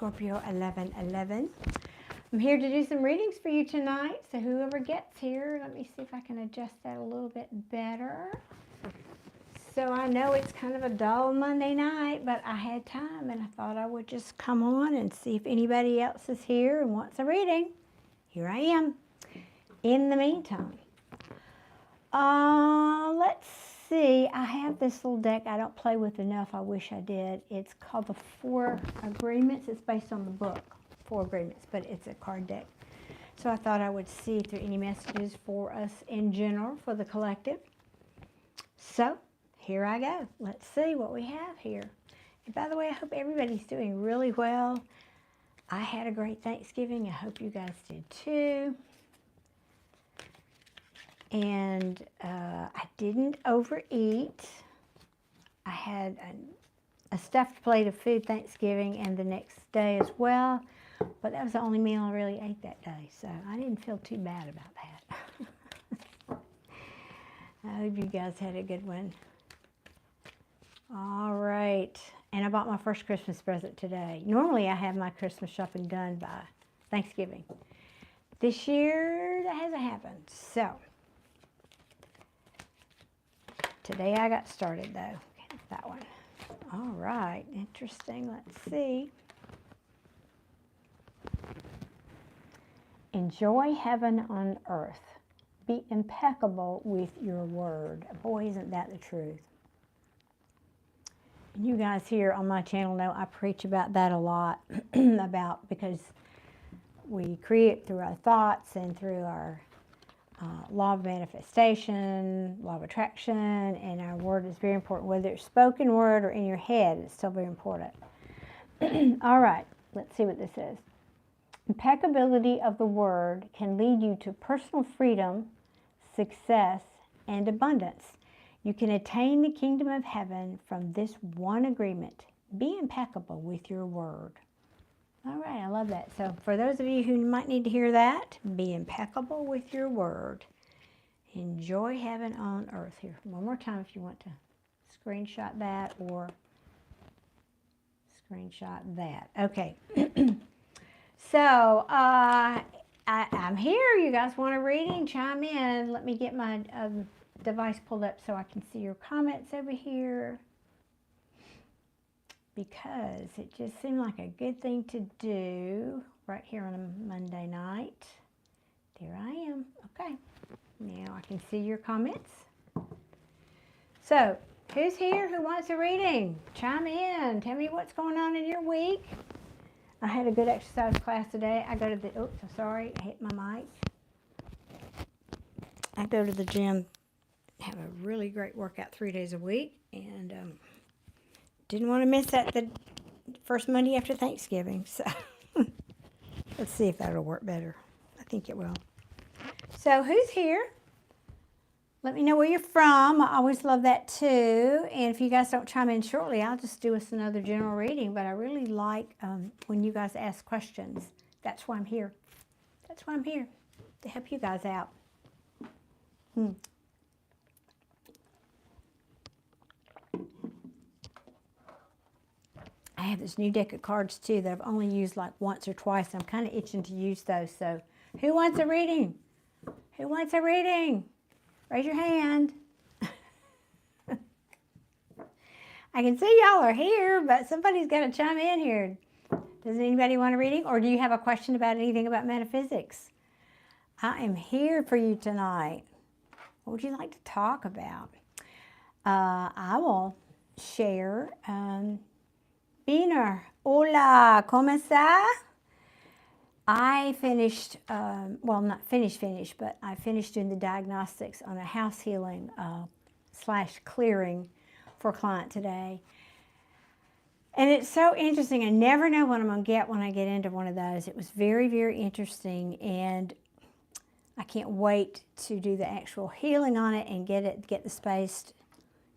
Scorpio 1111. I'm here to do some readings for you tonight, so whoever gets here, let me see if I can adjust that a little bit better. So I know it's kind of a dull Monday night, but I had time and I thought I would just come on and see if anybody else is here and wants a reading. Here I am. In the meantime, let's see. I have this little deck I don't play with enough. I wish I did. It's called the Four Agreements. It's based on the book, Four Agreements, but it's a card deck. So I thought I would see if there are any messages for us in general for the collective. So here I go. Let's see what we have here. And by the way, I hope everybody's doing really well. I had a great Thanksgiving. I hope you guys did too. And I didn't overeat. I had a stuffed plate of food Thanksgiving and the next day as well. But that was the only meal I really ate that day. So I didn't feel too bad about that. I hope you guys had a good one. All right. And I bought my first Christmas present today. Normally I have my Christmas shopping done by Thanksgiving. This year that hasn't happened. So today I got started though. Okay, that one. All right. Interesting. Let's see. Enjoy heaven on earth. Be impeccable with your word. Boy, isn't that the truth. And you guys here on my channel know I preach about that a lot, because we create through our thoughts and through our law of manifestation, law of attraction, and our word is very important. Whether it's spoken word or in your head, it's still very important. All right, let's see what this is. Impeccability of the word can lead you to personal freedom, success, and abundance. You can attain the kingdom of heaven from this one agreement. Be impeccable with your word. All right, I love that. So for those of you who might need to hear that, be impeccable with your word. Enjoy heaven on earth. Here, one more time if you want to screenshot that or screenshot that. Okay. So I'm here. You guys want a reading? Chime in. Let me get my device pulled up so I can see your comments over here, because it just seemed like a good thing to do right here on a Monday night. There I am. Okay. Now I can see your comments. So who's here who wants a reading? Chime in. Tell me what's going on in your week. I had a good exercise class today. I go to the, oops, I'm sorry, I hit my mic. I go to the gym, have a really great workout 3 days a week, and didn't want to miss that the first Monday after Thanksgiving. So let's see if that'll work better. I think it will. So who's here? Let me know where you're from. I always love that too. And if you guys don't chime in shortly, I'll just do us another general reading. But I really like when you guys ask questions. That's why I'm here. That's why I'm here, to help you guys out. I have this new deck of cards too that I've only used like once or twice. I'm kind of itching to use those. So who wants a reading? Who wants a reading? Raise your hand. I can see y'all are here, but somebody's got to chime in here. Does anybody want a reading? Or do you have a question about anything about metaphysics? I am here for you tonight. What would you like to talk about? I will share. Biner, hola, ¿cómo está? I finished, well, not finished, but I finished doing the diagnostics on a house healing / clearing for a client today. And it's so interesting. I never know what I'm going to get when I get into one of those. It was very, very interesting. And I can't wait to do the actual healing on it and get the space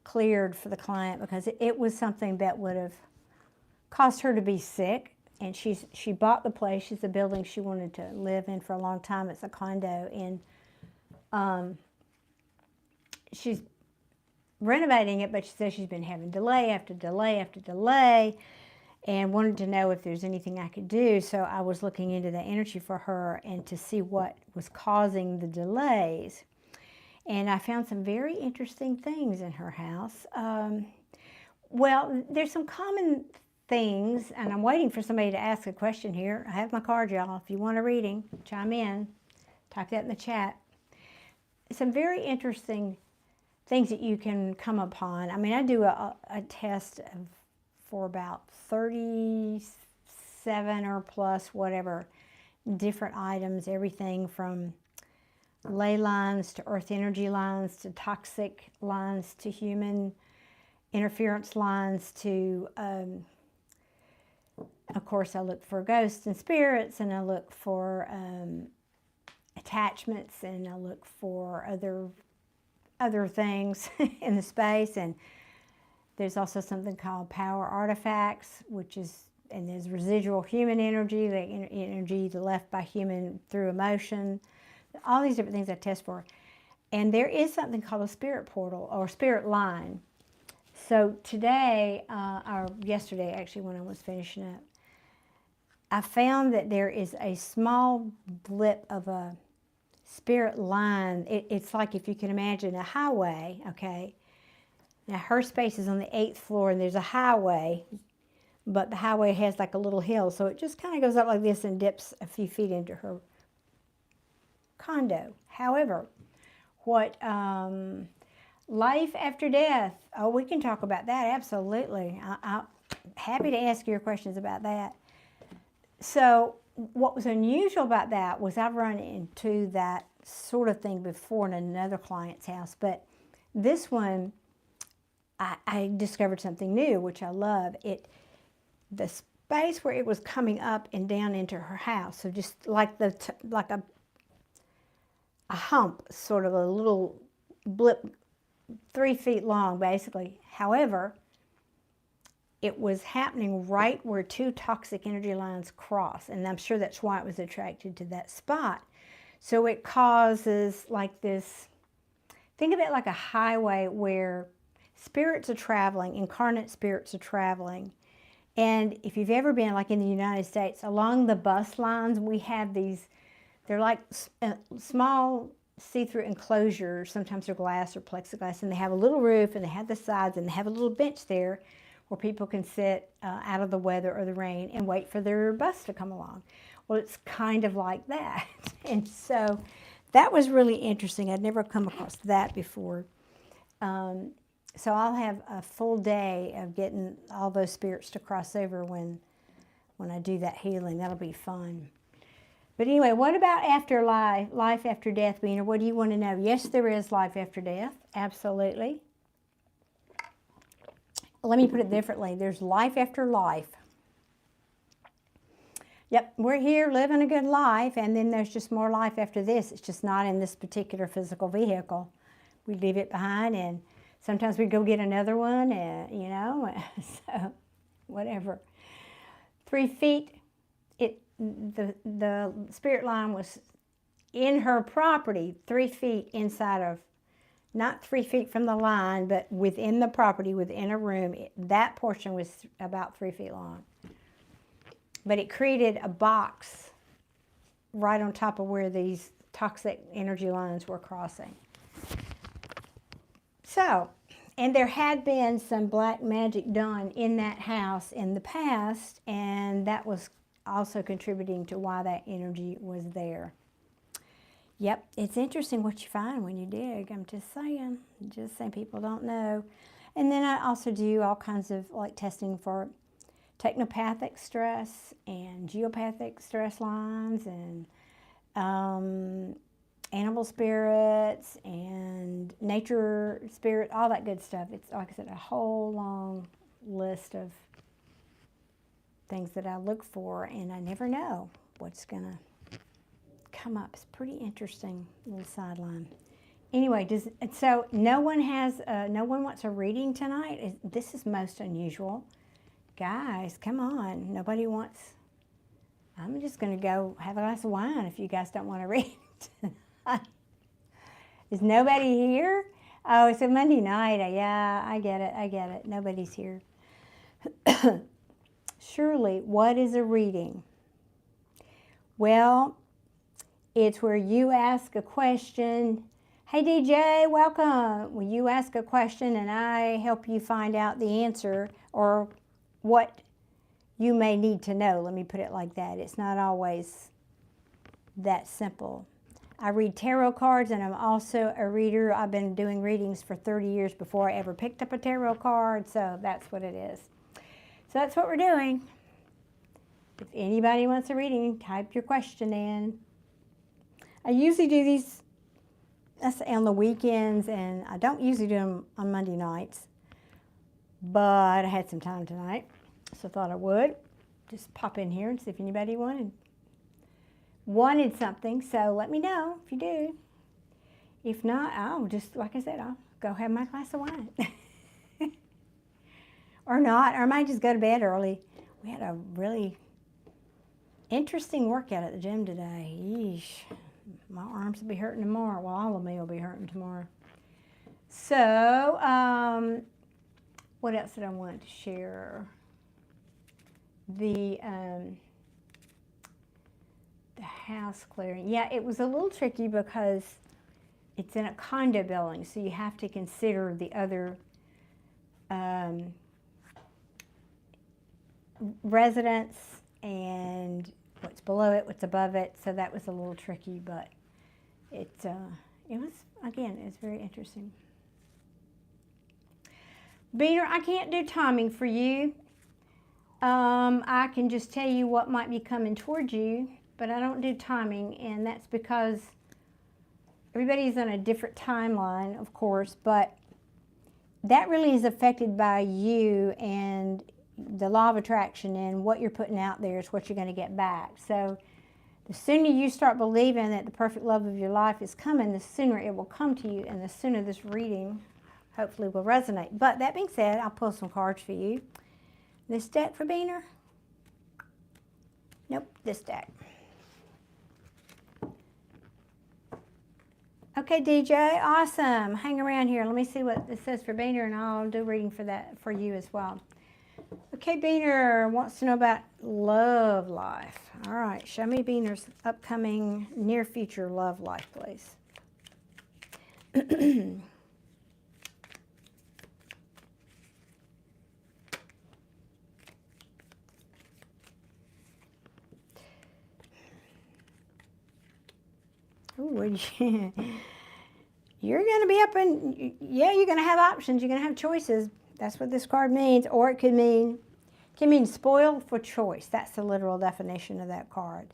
cleared for the client, because it was something that would have caused her to be sick. And she bought the place. She's a building she wanted to live in for a long time. It's a condo, and she's renovating it, but she says she's been having delay after delay after delay. and wanted to know if there's anything I could do. So I was looking into the energy for her and to see what was causing the delays. And I found some very interesting things in her house. Well, there's some common things, and I'm waiting for somebody to ask a question here. I have my card, y'all. If you want a reading, chime in. Type that in the chat. Some very interesting things that you can come upon. I mean, I do a test for about 37 or plus, whatever, different items, everything from ley lines to earth energy lines to toxic lines to human interference lines to, of course, I look for ghosts and spirits, and I look for attachments, and I look for other things in the space. And there's also something called power artifacts, which is, and there's residual human energy, the energy left by human through emotion. All these different things I test for. And there is something called a spirit portal or spirit line. So today, or yesterday actually when I was finishing up, I found that there is a small blip of a spirit line. It's like, if you can imagine a highway, okay? Now her space is on the 8th floor and there's a highway, but the highway has like a little hill. So it just kind of goes up like this and dips a few feet into her condo. However, what life after death, oh, we can talk about that, absolutely. I'm happy to ask your questions about that. So what was unusual about that was I've run into that sort of thing before in another client's house, but this one I discovered something new, which I love. The space where it was coming up and down into her house, so just like like a hump, sort of a little blip, 3 feet long, basically. However, it was happening right where two toxic energy lines cross, and I'm sure that's why it was attracted to that spot. So it causes like this, think of it like a highway where spirits are traveling, incarnate spirits are traveling. And if you've ever been, like in the United States, along the bus lines, we have these, they're like small see-through enclosures. Sometimes they're glass or plexiglass, and they have a little roof, and they have the sides, and they have a little bench there where people can sit out of the weather or the rain and wait for their bus to come along. Well, it's kind of like that. And so that was really interesting. I'd never come across that before. So I'll have a full day of getting all those spirits to cross over when I do that healing. That'll be fun. But anyway, what about afterlife, life after death, Wiener? What do you want to know? Yes, there is life after death. Absolutely. Let me put it differently. There's life after life. Yep, we're here living a good life, and then there's just more life after this. It's just not in this particular physical vehicle. We leave it behind, and sometimes we go get another one, and, you know, so whatever. 3 feet, the spirit line was in her property, 3 feet inside of, not 3 feet from the line, but within the property, within a room. That portion was about 3 feet long. But it created a box right on top of where these toxic energy lines were crossing. So, and there had been some black magic done in that house in the past, and that was also contributing to why that energy was there. Yep, it's interesting what you find when you dig. I'm just saying people don't know. And then I also do all kinds of like testing for technopathic stress and geopathic stress lines and animal spirits and nature spirit, all that good stuff. It's, like I said, a whole long list of things that I look for, and I never know what's gonna come up. It's pretty interesting little sideline. Anyway, so no one wants a reading tonight? This is most unusual. Guys, come on. Nobody wants. I'm just going to go have a glass of wine if you guys don't want to read tonight. Is nobody here? Oh, it's a Monday night. Yeah, I get it. Nobody's here. Surely, what is a reading? Well, it's where you ask a question. Hey DJ, welcome. Well, you ask a question and I help you find out the answer or what you may need to know. Let me put it like that. It's not always that simple. I read tarot cards and I'm also a reader. I've been doing readings for 30 years before I ever picked up a tarot card, so that's what it is. So that's what we're doing. If anybody wants a reading, type your question in. I usually do these on the weekends, and I don't usually do them on Monday nights, but I had some time tonight, so I thought I would just pop in here and see if anybody wanted something. So let me know if you do. If not, I'll just, like I said, I'll go have my glass of wine. Or not, or I might just go to bed early. We had a really interesting workout at the gym today. Yeesh. My arms will be hurting tomorrow. Well, all of me will be hurting tomorrow. So, what else did I want to share? The house clearing. Yeah, it was a little tricky because it's in a condo building, so you have to consider the other residents and what's below it, what's above it. So that was a little tricky, but it was, again, it's very interesting. Beaner, I can't do timing for you. I can just tell you what might be coming towards you, but I don't do timing, and that's because everybody's on a different timeline, of course, but that really is affected by you and the law of attraction, and what you're putting out there is what you're going to get back. So the sooner you start believing that the perfect love of your life is coming, the sooner it will come to you, and the sooner this reading hopefully will resonate. But that being said, I'll pull some cards for you. This deck for Beaner? Nope, this deck. Okay, DJ, awesome. Hang around here. Let me see what this says for Beaner, and I'll do reading for that for you as well. Okay, Beaner wants to know about love life. All right, show me Beaner's upcoming near future love life, please. Ooh, you're going to be up and, yeah, you're going to have options. You're going to have choices. That's what this card means. Or it could mean, spoiled for choice. That's the literal definition of that card.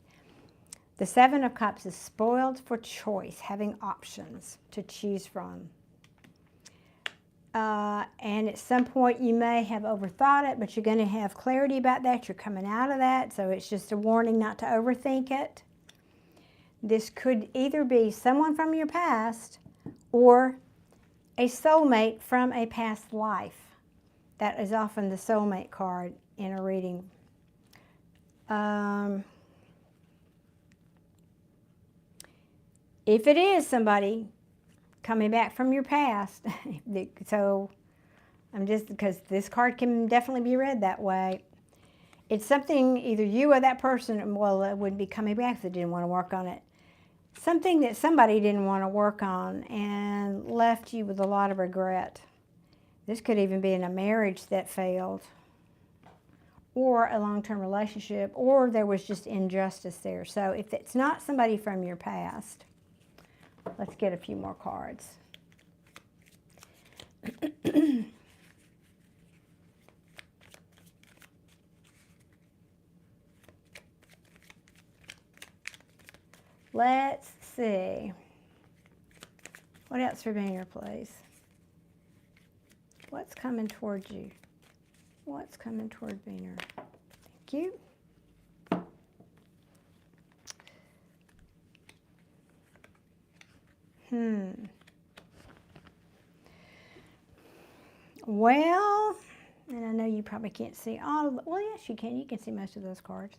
The Seven of Cups is spoiled for choice, having options to choose from. And at some point you may have overthought it, but you're going to have clarity about that. You're coming out of that, so it's just a warning not to overthink it. This could either be someone from your past or a soulmate from a past life. That is often the soulmate card in a reading. If it is somebody coming back from your past, so I'm just, because this card can definitely be read that way. It's something, either you or that person, well, it wouldn't be coming back if they didn't want to work on it. Something that somebody didn't want to work on and left you with a lot of regret. This could even be in a marriage that failed, or a long-term relationship, or there was just injustice there. So if it's not somebody from your past, let's get a few more cards. Let's see. What else for Beaner, please? What's coming towards you? What's coming toward Beaner? Thank you. Well, and I know you probably can't see all of, well, yes, you can. You can see most of those cards.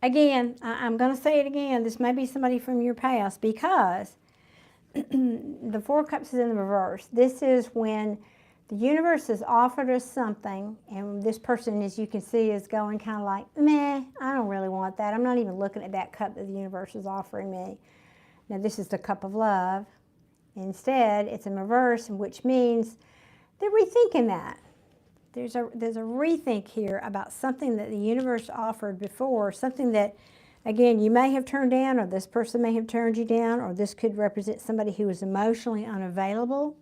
Again, I'm going to say it again. This may be somebody from your past, because the Four of Cups is in the reverse. This is when The universe has offered us something, and this person, as you can see, is going kind of like, meh, I don't really want that. I'm not even looking at that cup that the universe is offering me. Now, this is the cup of love. Instead, it's in reverse, which means they're rethinking that. There's a rethink here about something that the universe offered before, something that, again, you may have turned down, or this person may have turned you down, or this could represent somebody who is emotionally unavailable,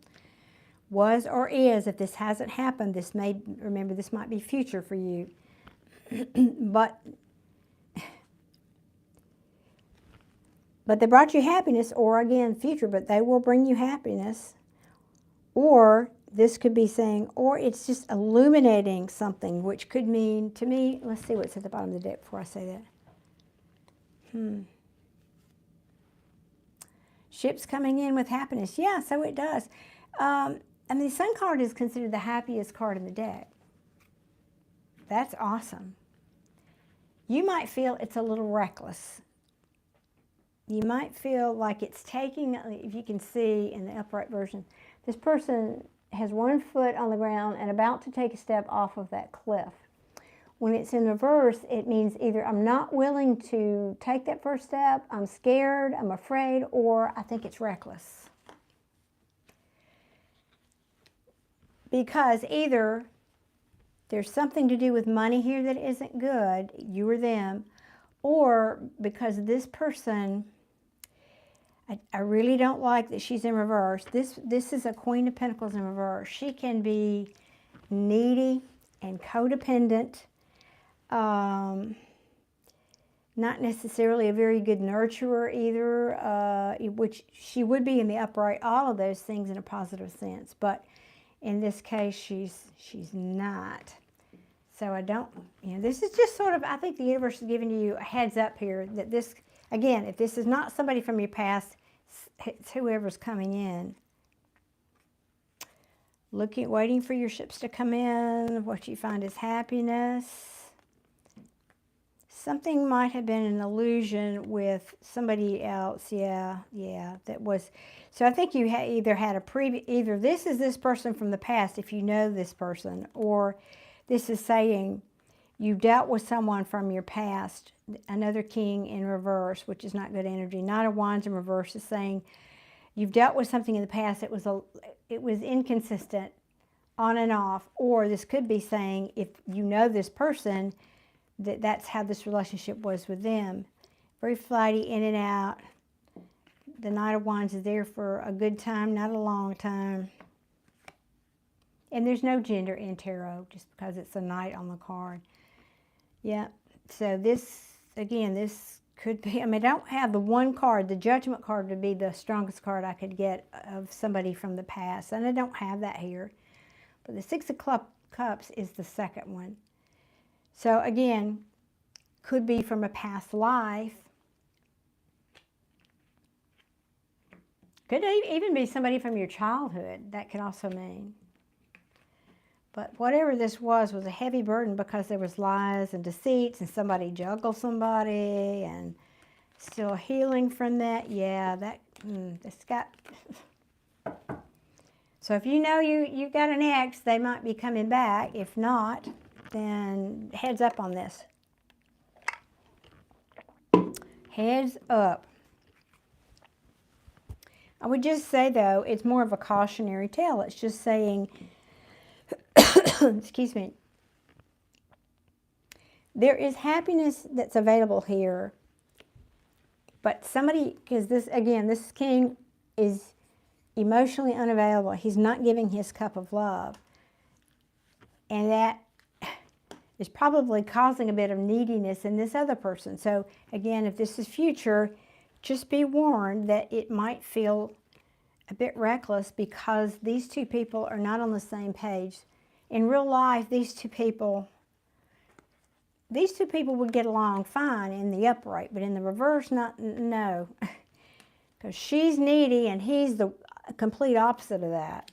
was or is. If this hasn't happened, remember, this might be future for you. But they brought you happiness, or again, future, but they will bring you happiness. Or this could be saying, or it's just illuminating something, which could mean, to me, let's see what's at the bottom of the deck before I say that. Ships coming in with happiness. Yeah, so it does. I mean, the Sun card is considered the happiest card in the deck. That's awesome. You might feel it's a little reckless. You might feel like it's taking, if you can see in the upright version, this person has one foot on the ground and about to take a step off of that cliff. When it's in reverse, it means either I'm not willing to take that first step, I'm scared, I'm afraid, or I think it's reckless. Because either there's something to do with money here that isn't good, you or them, or because this person, I really don't like that she's in reverse. This is a Queen of Pentacles in reverse. She can be needy and codependent, not necessarily a very good nurturer either, which she would be in the upright, all of those things in a positive sense. But in this case, she's not. So I don't, this is just sort of, I think the universe is giving you a heads up here that this, again, if this is not somebody from your past, it's whoever's coming in. Waiting for your ships to come in, what you find is happiness. Something might have been an illusion with somebody else, yeah, that was. So I think you either had either this is this person from the past, if you know this person, or this is saying you've dealt with someone from your past, another king in reverse, which is not good energy. Knight of Wands in reverse is saying you've dealt with something in the past. It was inconsistent, on and off. Or this could be saying if you know this person, that's how this relationship was with them. Very flighty, in and out. The Knight of Wands is there for a good time, not a long time. And there's no gender in tarot just because it's a knight on the card. Yeah, so this, again, this could be, I mean, I don't have the one card. The Judgment card would be the strongest card I could get of somebody from the past. And I don't have that here. But the Six of Cups is the second one. So again, could be from a past life. Could even be somebody from your childhood. That could also mean. But whatever this was a heavy burden because there was lies and deceits and somebody juggled somebody and still healing from that. Yeah, that's got... So if you know you've got an ex, they might be coming back. If not, then heads up on this. Heads up. I would just say, though, it's more of a cautionary tale. It's just saying... excuse me, there is happiness that's available here, but somebody, because this, again, this king is emotionally unavailable. He's not giving his cup of love, and that is probably causing a bit of neediness in this other person. So again, if this is future, just be warned that it might feel a bit reckless because these two people are not on the same page. In real life, these two people would get along fine in the upright, but in the reverse, no. Because she's needy and he's the complete opposite of that.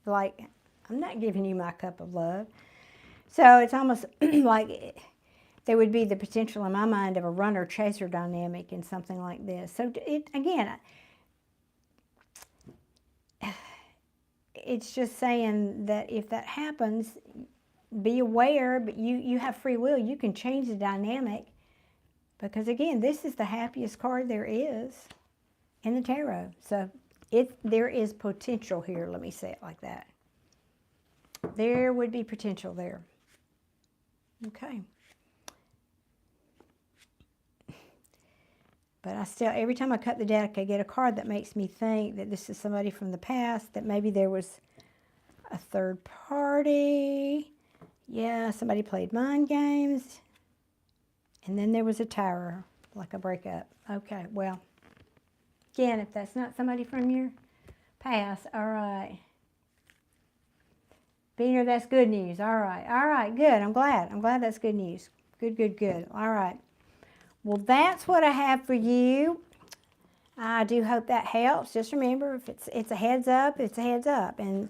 Like, I'm not giving you my cup of love. So it's almost like there would be the potential in my mind of a runner-chaser dynamic in something like this. So again, it's just saying that if that happens, be aware, but you have free will. You can change the dynamic, because again, this is the happiest card there is in the tarot. So there is potential here. Let me say it like that. There would be potential there. Okay. But I still, every time I cut the deck, I get a card that makes me think that this is somebody from the past, that maybe there was a third party. Yeah, somebody played mind games. And then there was a tower, like a breakup. Okay, well, again, if that's not somebody from your past, all right. Beaner, that's good news. All right, good. I'm glad that's good news. Good. All right. Well, that's what I have for you. I do hope that helps. Just remember, if it's a heads up, it's a heads up. And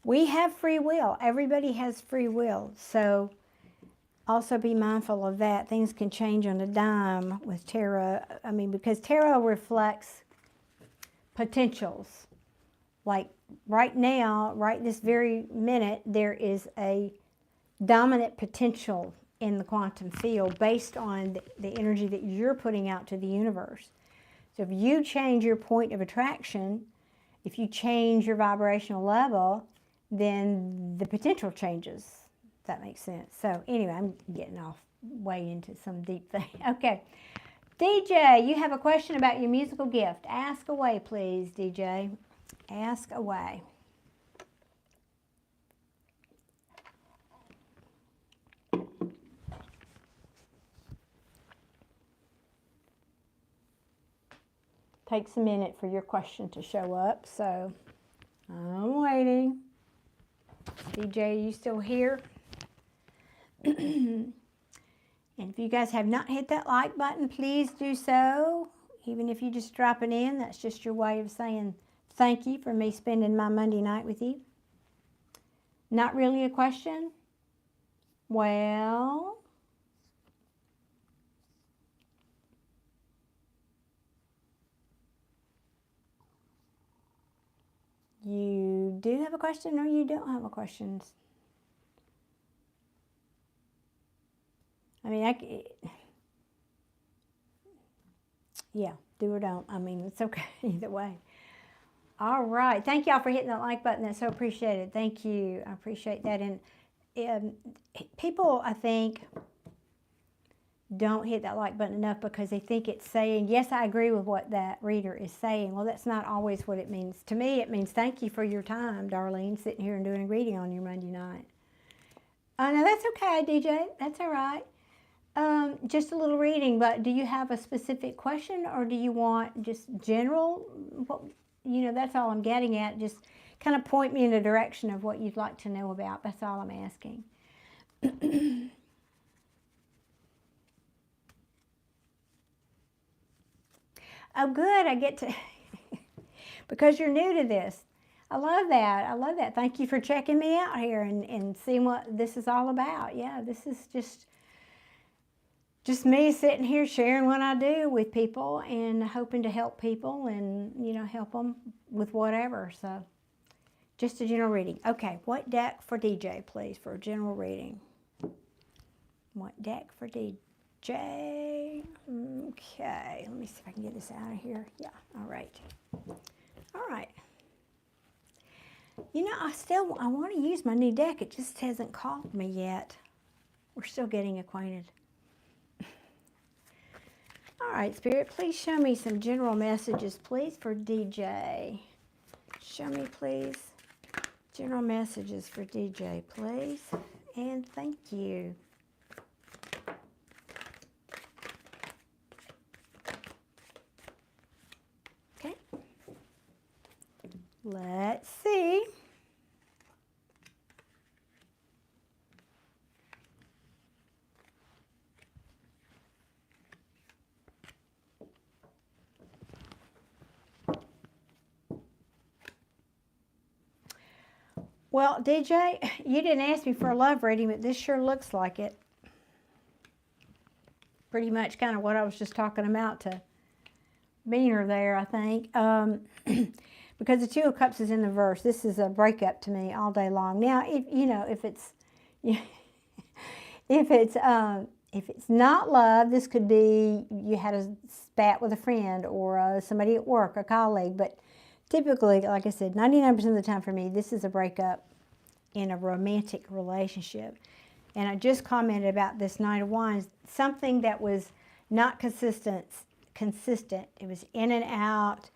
we have free will. Everybody has free will. So also be mindful of that. Things can change on a dime with tarot. I mean, because tarot reflects potentials. Like right now, right this very minute, there is a dominant potential in the quantum field based on the energy that you're putting out to the universe. So if you change your point of attraction, if you change your vibrational level, then the potential changes. If that makes sense. So anyway, I'm getting off way into some deep thing. Okay. DJ, you have a question about your musical gift. Ask away, please, DJ. Ask away. Takes a minute for your question to show up, so I'm waiting. DJ, you still here? And if you guys have not hit that like button, please do so. Even if you just drop it in, that's just your way of saying thank you for me spending my Monday night with you. Not really a question? Well, you do have a question or you don't have a question? I mean, yeah, do or don't. I mean, it's okay either way. All right. Thank y'all for hitting that like button. That's so appreciated. Thank you. I appreciate that. And people, I think, don't hit that like button enough because they think it's saying, yes, I agree with what that reader is saying. Well, that's not always what it means. To me, it means thank you for your time, Darlene, sitting here and doing a reading on your Monday night. Oh, no, that's okay, DJ. That's all right. Just a little reading, but do you have a specific question or do you want just general? That's all I'm getting at. Just kind of point me in the direction of what you'd like to know about. That's all I'm asking. Oh, good. I get to, because you're new to this. I love that. I love that. Thank you for checking me out here and seeing what this is all about. Yeah, this is just me sitting here sharing what I do with people and hoping to help people and, help them with whatever. So just a general reading. Okay, what deck for DJ, please, for a general reading? What deck for DJ? Okay, let me see if I can get this out of here. Yeah, all right. All right. I want to use my new deck. It just hasn't called me yet. We're still getting acquainted. All right, Spirit, please show me some general messages, please, for DJ. Show me, please, general messages for DJ, please. And thank you. Okay. Let's see. Well, DJ, you didn't ask me for a love reading, but this sure looks like it. Pretty much kind of what I was just talking about to Beaner there, I think. because the Two of Cups is in the verse. This is a breakup to me all day long. Now, if it's if it's not love, this could be you had a spat with a friend or somebody at work, a colleague. But typically, like I said, 99% of the time for me, this is a breakup in a romantic relationship. And I just commented about this Knight of Wands, something that was not consistent. It was in and out,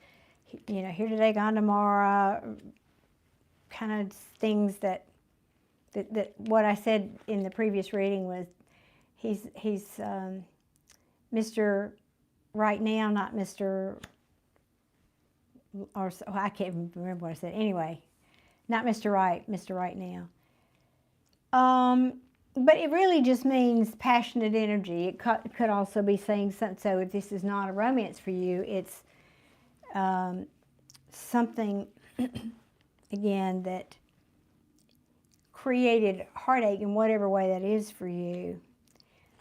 here today, gone tomorrow, kind of things that what I said in the previous reading was he's Mr. Right Now, not Mr. or I can't even remember what I said. Anyway, not Mr. Right, Mr. Right Now. But it really just means passionate energy. It could also be saying something. So if this is not a romance for you, it's something, again, that created heartache in whatever way that is for you,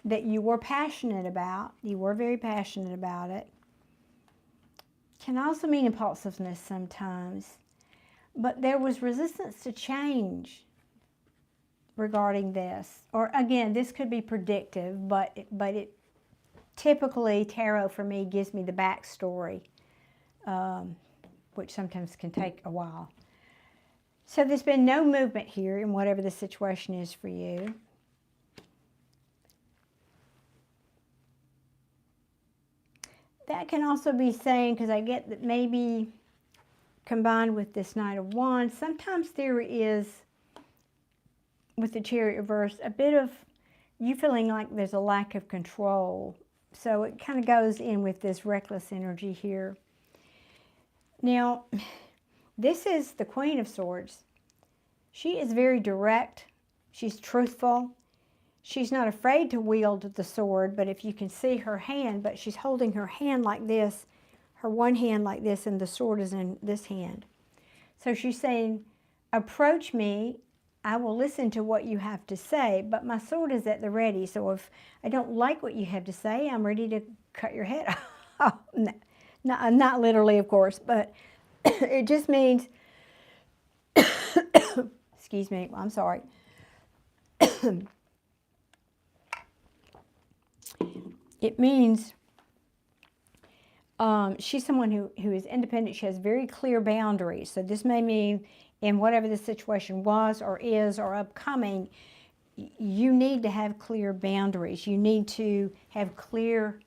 that you were passionate about. You were very passionate about it. Can also mean impulsiveness sometimes. But there was resistance to change regarding this. Or again, this could be predictive, but it typically, tarot for me gives me the backstory, which sometimes can take a while. So there's been no movement here in whatever the situation is for you. That can also be saying, because I get that maybe combined with this Knight of Wands, sometimes there is, with the Chariot reverse, a bit of you feeling like there's a lack of control. So it kind of goes in with this reckless energy here. Now, this is the Queen of Swords. She is very direct. She's truthful. She's not afraid to wield the sword, but if you can see her hand, but she's holding her hand like this, her one hand like this, and the sword is in this hand. So she's saying, approach me, I will listen to what you have to say, but my sword is at the ready, so if I don't like what you have to say, I'm ready to cut your head off. No, not literally, of course, but it just means, excuse me, I'm sorry. It means she's someone who is independent. She has very clear boundaries. So this may mean in whatever the situation was or is or upcoming, you need to have clear boundaries. You need to have clear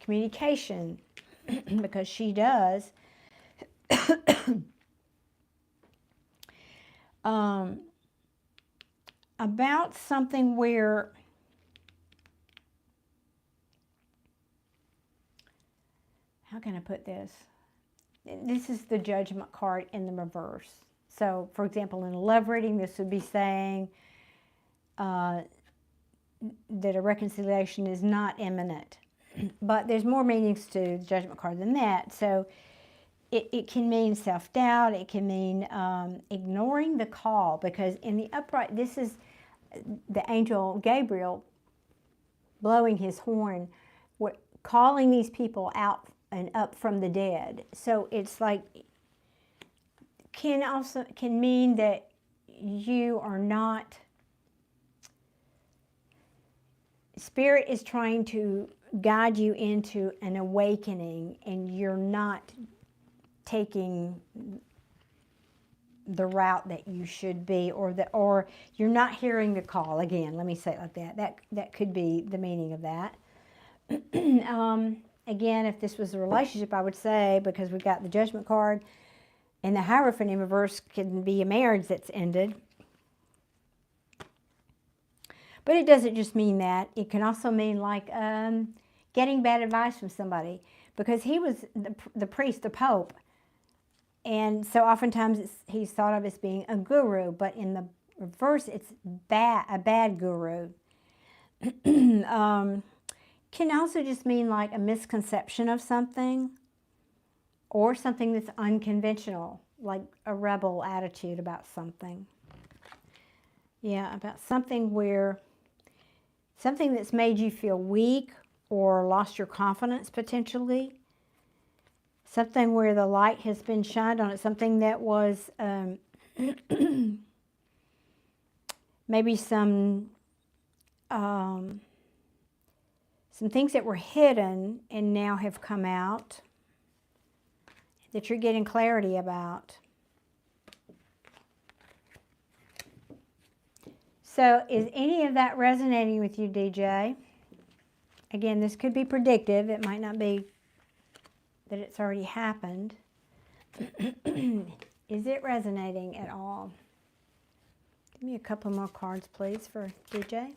communication because she does. About something where how can I put this? This is the Judgment card in the reverse. So, for example, in a love reading, this would be saying that a reconciliation is not imminent. But there's more meanings to the Judgment card than that. So it can mean self-doubt. It can mean ignoring the call. Because in the upright, this is the angel Gabriel blowing his horn, calling these people out and up from the dead. So it's like, can mean that you are not, Spirit is trying to guide you into an awakening and you're not taking the route that you should be, or you're not hearing the call. Again, let me say it like that. That could be the meaning of that. Again, if this was a relationship, I would say, because we got the Judgment card, and the Hierophant in reverse can be a marriage that's ended. But it doesn't just mean that. It can also mean like getting bad advice from somebody. Because he was the priest, the Pope. And so oftentimes he's thought of as being a guru. But in the reverse, it's a bad guru. Can also just mean like a misconception of something, or something that's unconventional, like a rebel attitude about something. Yeah, about something that's made you feel weak or lost your confidence potentially. something where the light has been shined on it, something that was maybe some things that were hidden and now have come out that you're getting clarity about. So is any of that resonating with you, DJ? Again, this could be predictive. It might not be that it's already happened. Is it resonating at all? Give me a couple more cards, please, for DJ.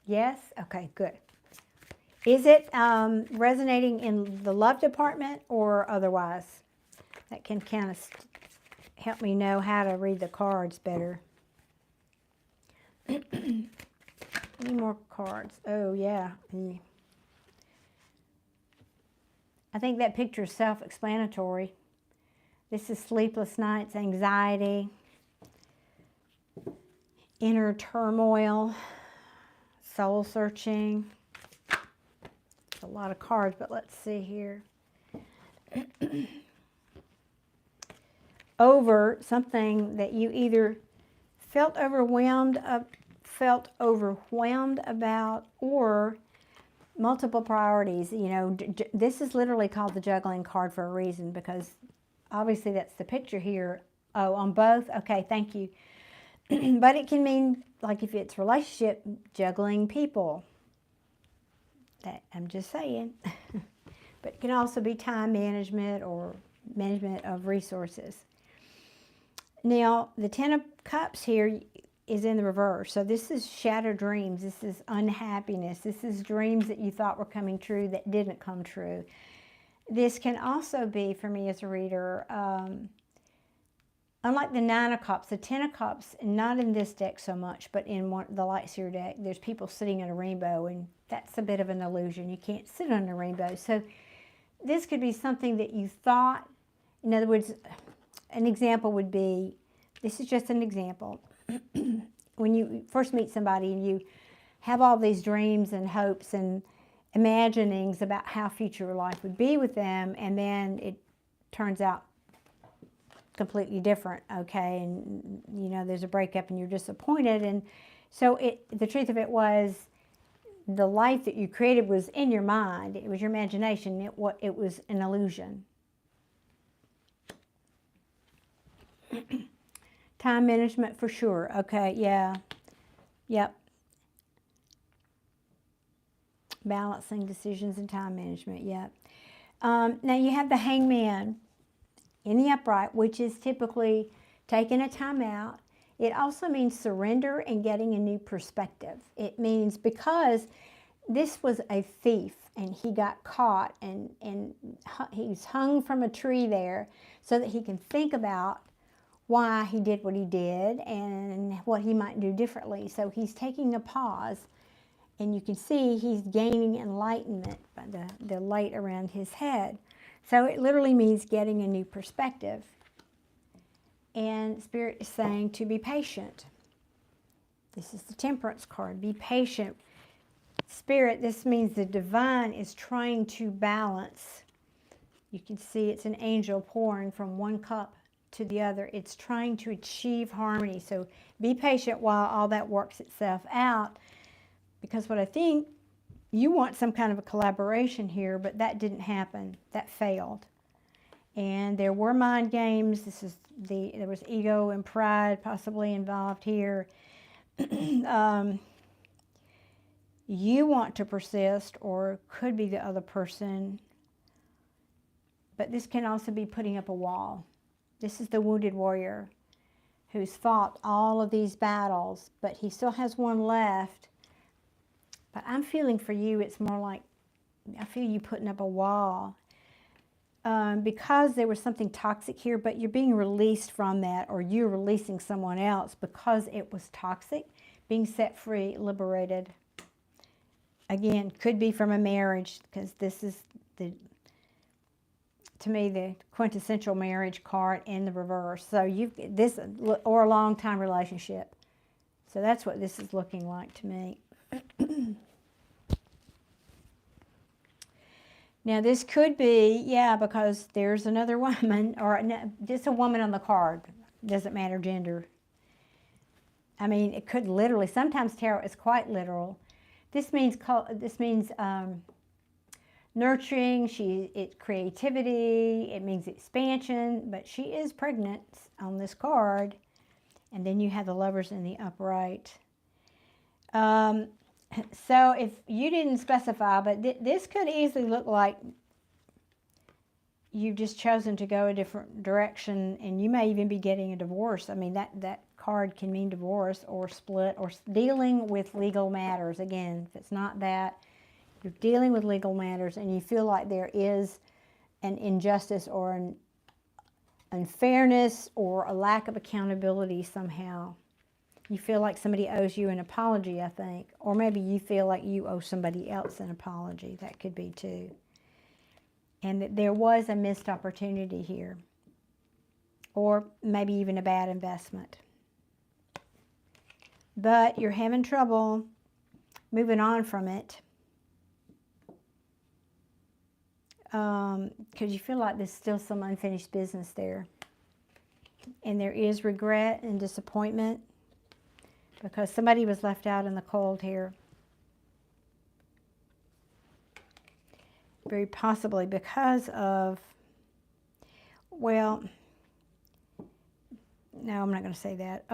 Yes? Okay, good. Is it resonating in the love department or otherwise? That can kind of help me know how to read the cards better. Any more cards? Oh, yeah. I think that picture is self-explanatory. This is sleepless nights, anxiety, inner turmoil, soul searching. It's a lot of cards, but let's see here. Over something that you either felt overwhelmed about, or multiple priorities. You know, this is literally called the juggling card for a reason, because obviously that's the picture here. Oh, on both? Okay, thank you. But it can mean, like if it's relationship, juggling people. That, I'm just saying. But it can also be time management or management of resources. Now, the Ten of Cups here is in the reverse. So this is shattered dreams. This is unhappiness. This is dreams that you thought were coming true that didn't come true. This can also be, for me as a reader, unlike the Nine of Cups, the Ten of Cups, not in this deck so much, but in the Light Seer deck, there's people sitting in a rainbow, and that's a bit of an illusion. You can't sit on a rainbow. So this could be something that you thought, in other words, an example would be, this is just an example. When you first meet somebody and you have all these dreams and hopes and imaginings about how future life would be with them, and then it turns out completely different, okay? And, you know, there's a breakup and you're disappointed. And so the truth of it was, the life that you created was in your mind. It was your imagination. It was an illusion. Time management for sure. Okay, yeah. Yep. Balancing decisions and time management, yep. Now you have the Hangman in the upright, which is typically taking a time out. It also means surrender and getting a new perspective. It means, because this was a thief and he got caught and he's hung from a tree there so that he can think about why he did what he did and what he might do differently. So he's taking a pause, and you can see he's gaining enlightenment by the light around his head. So it literally means getting a new perspective. And Spirit is saying to be patient. This is the Temperance card. Be patient. Spirit, this means the divine is trying to balance. You can see it's an angel pouring from one cup to the other. It's trying to achieve harmony. So be patient while all that works itself out. Because what I think, you want some kind of a collaboration here, but that didn't happen. That failed. And there were mind games. There was ego and pride possibly involved here. You want to persist, or could be the other person. But this can also be putting up a wall. This is the wounded warrior who's fought all of these battles, but he still has one left. But I'm feeling for you, it's more like, I feel you putting up a wall. Because there was something toxic here, but you're being released from that, or you're releasing someone else because it was toxic, being set free, liberated. Again, could be from a marriage, because this is, to me, the quintessential marriage card in the reverse. So this, or a long-time relationship. So that's what this is looking like to me. Now this could be, yeah, because there's another woman, or just a woman on the card. Doesn't matter gender. I mean, it could literally, sometimes tarot is quite literal. This means nurturing, it's creativity, it means expansion, but she is pregnant on this card. And then you have the Lovers in the upright. So if you didn't specify, but this could easily look like you've just chosen to go a different direction, and you may even be getting a divorce. I mean, that card can mean divorce or split or dealing with legal matters. Again, if it's not that, you're dealing with legal matters and you feel like there is an injustice or an unfairness or a lack of accountability somehow. You feel like somebody owes you an apology, I think. Or maybe you feel like you owe somebody else an apology. That could be too. And that there was a missed opportunity here. Or maybe even a bad investment. But you're having trouble moving on from it. Because you feel like there's still some unfinished business there. And there is regret and disappointment. Because somebody was left out in the cold here. Very possibly because of, well, no, I'm not going to say that.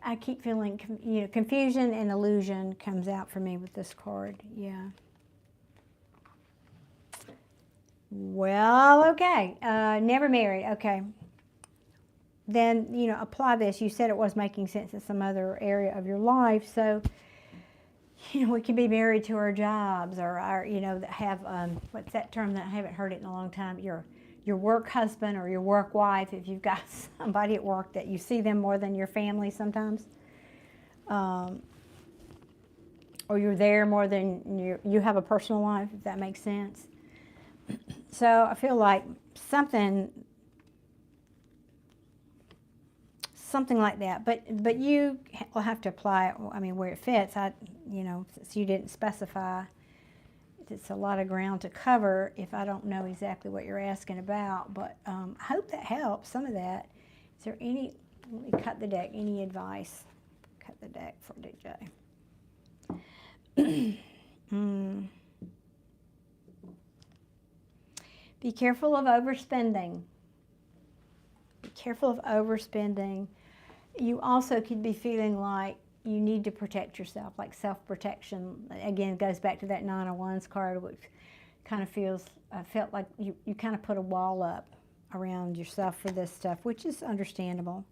I keep feeling, confusion and illusion comes out for me with this card. Yeah. Well, okay. Never married. Okay. Then, apply this. You said it was making sense in some other area of your life. So, we can be married to our jobs, or have, what's that term that I haven't heard it in a long time? Your work husband or your work wife, if you've got somebody at work that you see them more than your family sometimes. Or you're there more than you have a personal life, if that makes sense. So I feel like something like that, but you will have to apply it, where it fits. Since you didn't specify, it's a lot of ground to cover if I don't know exactly what you're asking about, but I hope that helps, some of that. Is there any, let me cut the deck, any advice? Cut the deck for DJ. Be careful of overspending. Be careful of overspending. You also could be feeling like you need to protect yourself, like self-protection. Again, it goes back to that Nine of Wands card, which kind of felt like you kind of put a wall up around yourself for this stuff, which is understandable.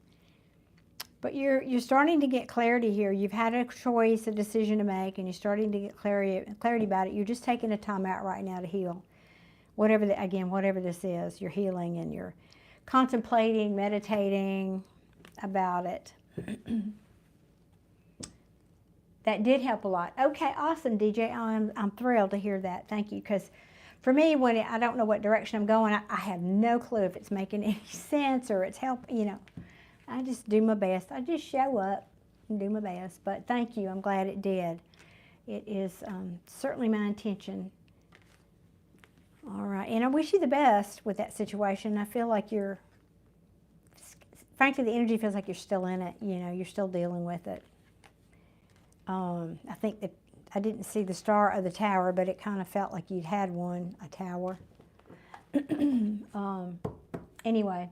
But you're starting to get clarity here. You've had a choice, a decision to make, and you're starting to get clarity about it. You're just taking a time out right now to heal. Whatever this is, you're healing and you're contemplating, meditating about it. That did help a lot. Okay, awesome, DJ. I'm thrilled to hear that. Thank you. Because for me, when I don't know what direction I'm going, I have no clue if it's making any sense or it's helping. I just do my best. I just show up and do my best. But thank you. I'm glad it did. It is certainly my intention. All right. And I wish you the best with that situation. I feel like frankly, the energy feels like you're still in it. You're still dealing with it. I think that I didn't see the star of the tower, but it kind of felt like you'd had a tower. Anyway,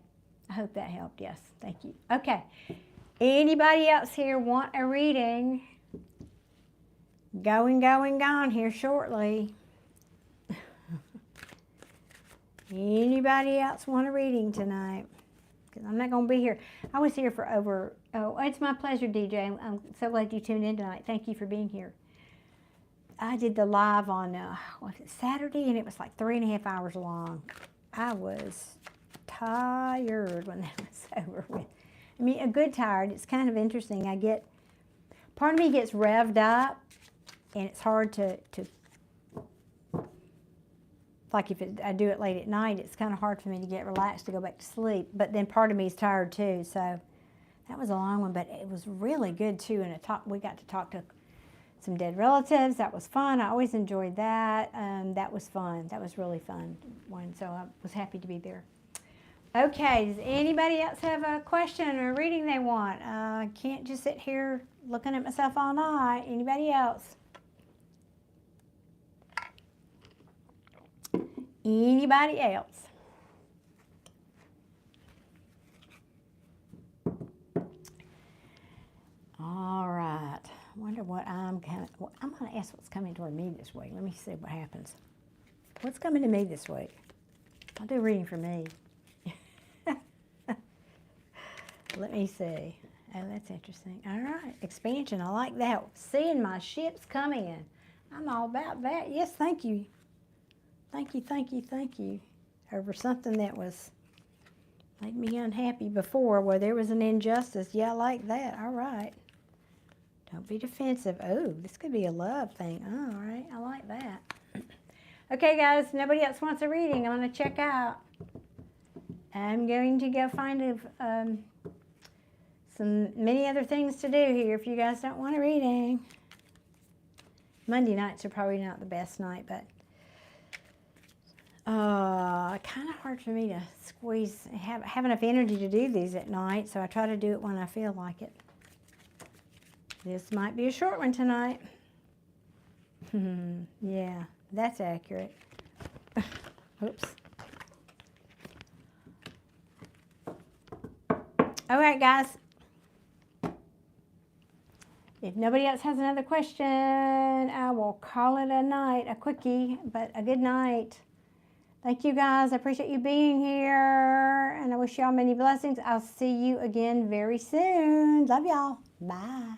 I hope that helped. Yes, thank you. Okay, anybody else here want a reading? Going here shortly. Anybody else want a reading tonight? Because I'm not going to be here. I was here for it's my pleasure, DJ. I'm so glad you tuned in tonight. Thank you for being here. I did the live on, Saturday, and it was like 3.5 hours long. I was tired when that was over with. A good tired. It's kind of interesting. Part of me gets revved up, and it's hard to like if I do it late at night, it's kind of hard for me to get relaxed to go back to sleep. But then part of me is tired too. So that was a long one, but it was really good too. And we got to talk to some dead relatives. That was fun. I always enjoyed that. That was fun. That was really fun one. So I was happy to be there. Okay, does anybody else have a question or a reading they want? I can't just sit here looking at myself all night. Anybody else? Anybody else? All right. I wonder what I'm going to ask what's coming toward me this week. Let me see what happens. What's coming to me this week? I'll do a reading for me. Let me see. Oh, that's interesting. All right. Expansion. I like that. Seeing my ships coming in. I'm all about that. Yes, thank you. Thank you, thank you, thank you. Over something that was made me unhappy before, where there was an injustice. Yeah, I like that. All right. Don't be defensive. Oh, this could be a love thing. Oh, all right. I like that. Okay, guys. Nobody else wants a reading. I'm going to check out. I'm going to go find many other things to do here if you guys don't want a reading. Monday nights are probably not the best night, but kind of hard for me to have enough energy to do these at night, so I try to do it when I feel like it. This might be a short one tonight. Yeah, that's accurate. Oops. All right, guys. If nobody else has another question, I will call it a night, a quickie, but a good night. Thank you, guys. I appreciate you being here, and I wish y'all many blessings. I'll see you again very soon. Love y'all. Bye.